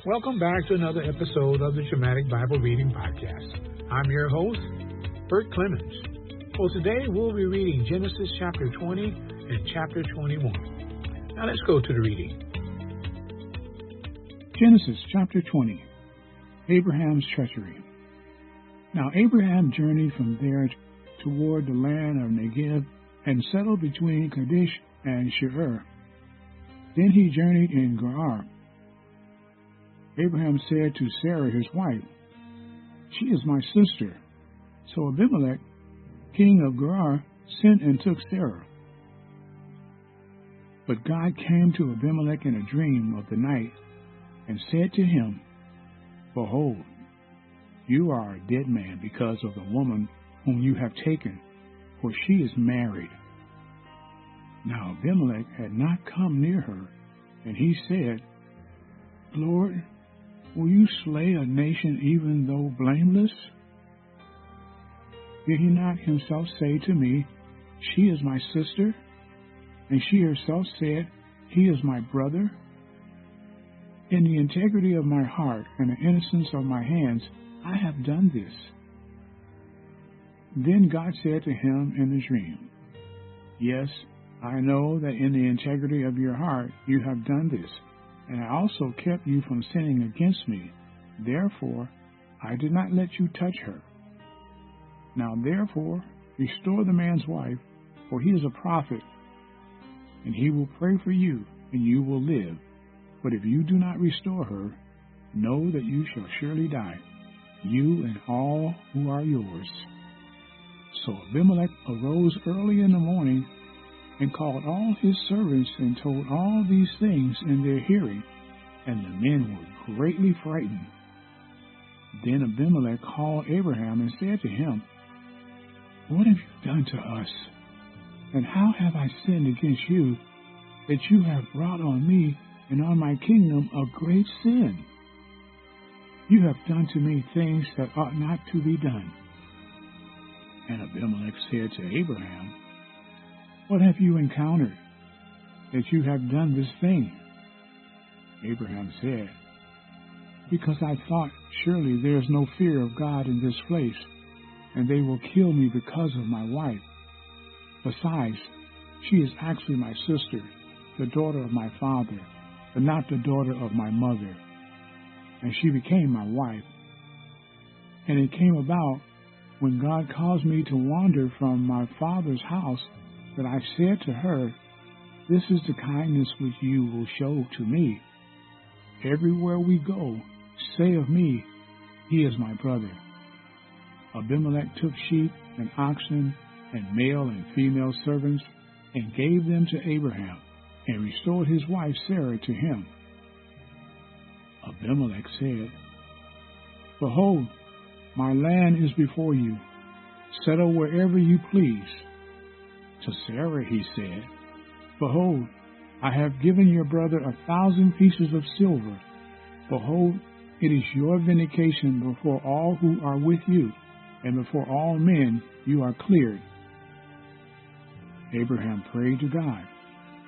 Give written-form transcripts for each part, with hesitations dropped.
Welcome back to another episode of the Dramatic Bible Reading Podcast. I'm your host, Bert Clemens. Well, today we'll be reading Genesis chapter 20 and chapter 21. Now let's go to the reading. Genesis chapter 20, Abraham's treachery. Now Abraham journeyed from there toward the land of Negev and settled between Kadesh and Shur. Then he journeyed in Gerar. Abraham said to Sarah his wife, "She is my sister." So Abimelech, king of Gerar, sent and took Sarah. But God came to Abimelech in a dream of the night and said to him, "Behold, you are a dead man because of the woman whom you have taken, for she is married." Now Abimelech had not come near her, and he said, "Lord, will you slay a nation even though blameless? Did he not himself say to me, 'She is my sister'? And she herself said, 'He is my brother'? In the integrity of my heart and the innocence of my hands, I have done this." Then God said to him in the dream, "Yes, I know that in the integrity of your heart you have done this, and I also kept you from sinning against me. Therefore, I did not let you touch her. Now therefore, restore the man's wife, for he is a prophet, and he will pray for you, and you will live. But if you do not restore her, know that you shall surely die, you and all who are yours." So Abimelech arose early in the morning and called all his servants and told all these things in their hearing, and the men were greatly frightened. Then Abimelech called Abraham and said to him, "What have you done to us? And how have I sinned against you, that you have brought on me and on my kingdom a great sin? You have done to me things that ought not to be done." And Abimelech said to Abraham, "What have you encountered, that you have done this thing?" Abraham said, "Because I thought, surely there is no fear of God in this place, and they will kill me because of my wife. Besides, she is actually my sister, the daughter of my father, but not the daughter of my mother. And she became my wife. And it came about, when God caused me to wander from my father's house, that I said to her, 'This is the kindness which you will show to me. Everywhere we go, say of me, he is my brother.' Abimelech took sheep and oxen and male and female servants and gave them to Abraham and restored his wife Sarah to him. Abimelech said, 'Behold, my land is before you. Settle wherever you please.' To Sarah he said, 'Behold, I have given your brother 1,000 pieces of silver. Behold, it is your vindication before all who are with you, and before all men you are cleared.' Abraham prayed to God,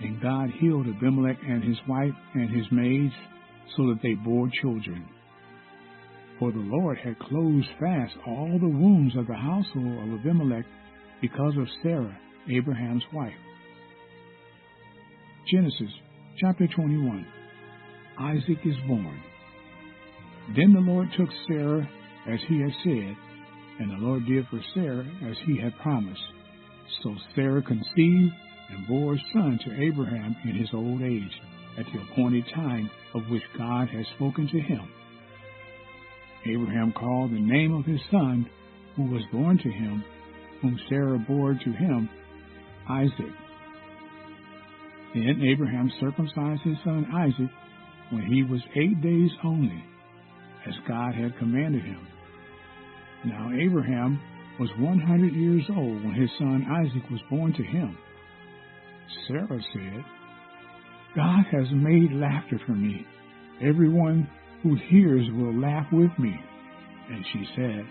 and God healed Abimelech and his wife and his maids, so that they bore children. For the Lord had closed fast all the wombs of the household of Abimelech because of Sarah, Abraham's wife." Genesis chapter 21. Isaac is born. Then the Lord took Sarah as he had said, and the Lord did for Sarah as he had promised. So Sarah conceived and bore a son to Abraham in his old age, at the appointed time of which God had spoken to him. Abraham called the name of his son, who was born to him, whom Sarah bore to him, Isaac. Then Abraham circumcised his son Isaac when he was 8 days only, as God had commanded him. Now Abraham was 100 years old when his son Isaac was born to him. Sarah said, "God has made laughter for me. Everyone who hears will laugh with me." And she said,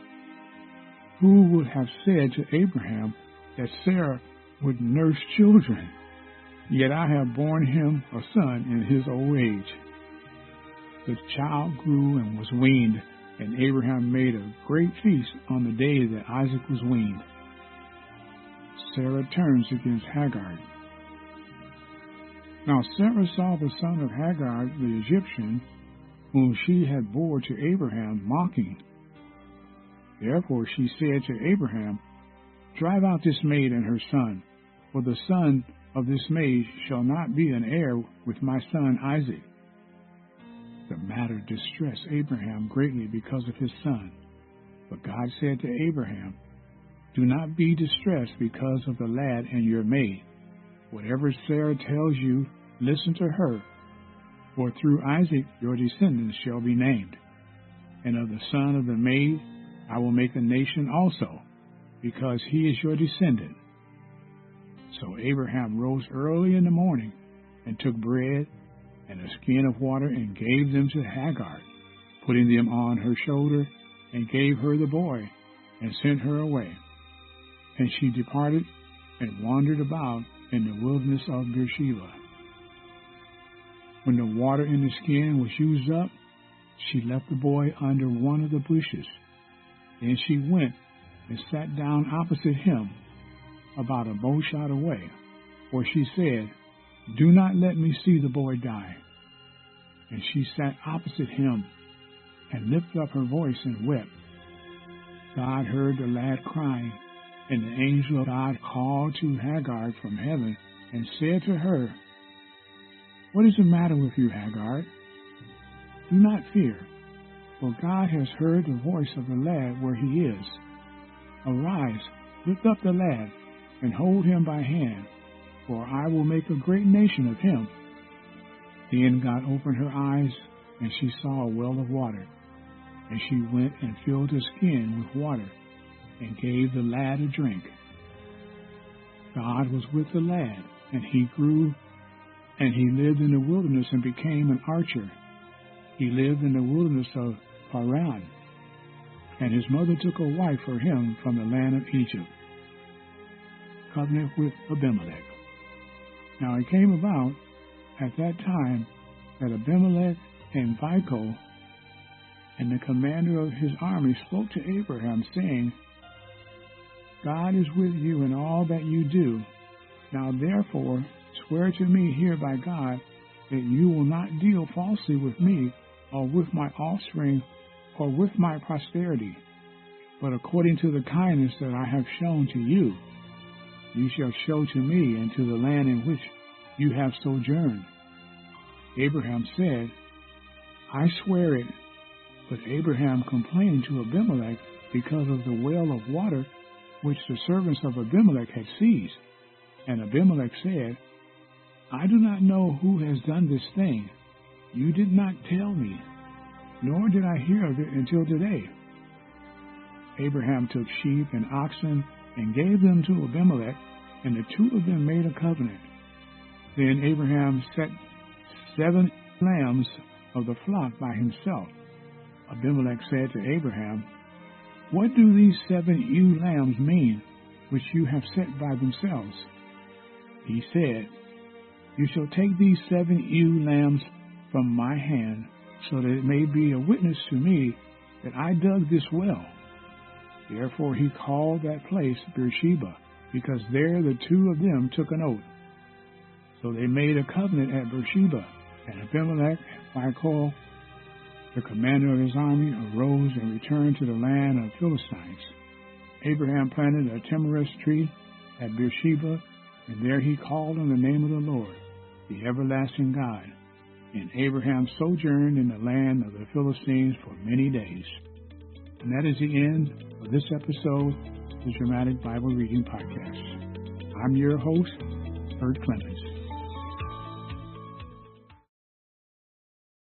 "Who would have said to Abraham that Sarah would nurse children? Yet I have borne him a son in his old age." The child grew and was weaned, and Abraham made a great feast on the day that Isaac was weaned. Sarah turns against Hagar. Now Sarah saw the son of Hagar the Egyptian, whom she had bore to Abraham, mocking. Therefore she said to Abraham, Drive out this maid and her son, for the son of this maid shall not be an heir with my son Isaac. The matter distressed Abraham greatly because of his son. But God said to Abraham, Do not be distressed because of the lad and your maid. Whatever Sarah tells you, listen to her, for through Isaac your descendants shall be named. And of the son of the maid I will make a nation also, because he is your descendant. So Abraham rose early in the morning, and took bread and a skin of water, and gave them to Hagar, putting them on her shoulder, and gave her the boy, and sent her away. And she departed and wandered about in the wilderness of Beersheba. When the water in the skin was used up, she left the boy under one of the bushes. Then she went and sat down opposite him, about a bow shot away, for she said, Do not let me see the boy die. And she sat opposite him, and lifted up her voice and wept. God heard the lad crying, and the angel of God called to Hagar from heaven, and said to her, What is the matter with you, Hagar? Do not fear, for God has heard the voice of the lad where he is. Arise, lift up the lad, and hold him by hand, for I will make a great nation of him. Then God opened her eyes, and she saw a well of water. And she went and filled her skin with water, and gave the lad a drink. God was with the lad, and he grew, and he lived in the wilderness and became an archer. He lived in the wilderness of Paran, and his mother took a wife for him from the land of Egypt. Covenant with Abimelech. Now it came about at that time that Abimelech and Phicol and the commander of his army spoke to Abraham, saying, God is with you in all that you do. Now therefore swear to me here by God that you will not deal falsely with me, or with my offspring, or with my posterity, but according to the kindness that I have shown to you, you shall show to me and to the land in which you have sojourned. Abraham said, I swear it. But Abraham complained to Abimelech because of the well of water which the servants of Abimelech had seized. And Abimelech said, I do not know who has done this thing. You did not tell me, nor did I hear of it until today. Abraham took sheep and oxen and gave them to Abimelech, and the two of them made a covenant. Then Abraham set 7 lambs of the flock by himself. Abimelech said to Abraham, What do these 7 ewe lambs mean, which you have set by themselves? He said, You shall take these 7 ewe lambs from my hand, so that it may be a witness to me that I dug this well. Therefore he called that place Beersheba, because there the two of them took an oath. So they made a covenant at Beersheba, and Abimelech and Phicol, the commander of his army, arose and returned to the land of Philistines. Abraham planted a tamarisk tree at Beersheba, and there he called on the name of the Lord, the everlasting God. And Abraham sojourned in the land of the Philistines for many days. And that is the end of this episode of the Dramatic Bible Reading Podcast. I'm your host, Bert Clemens.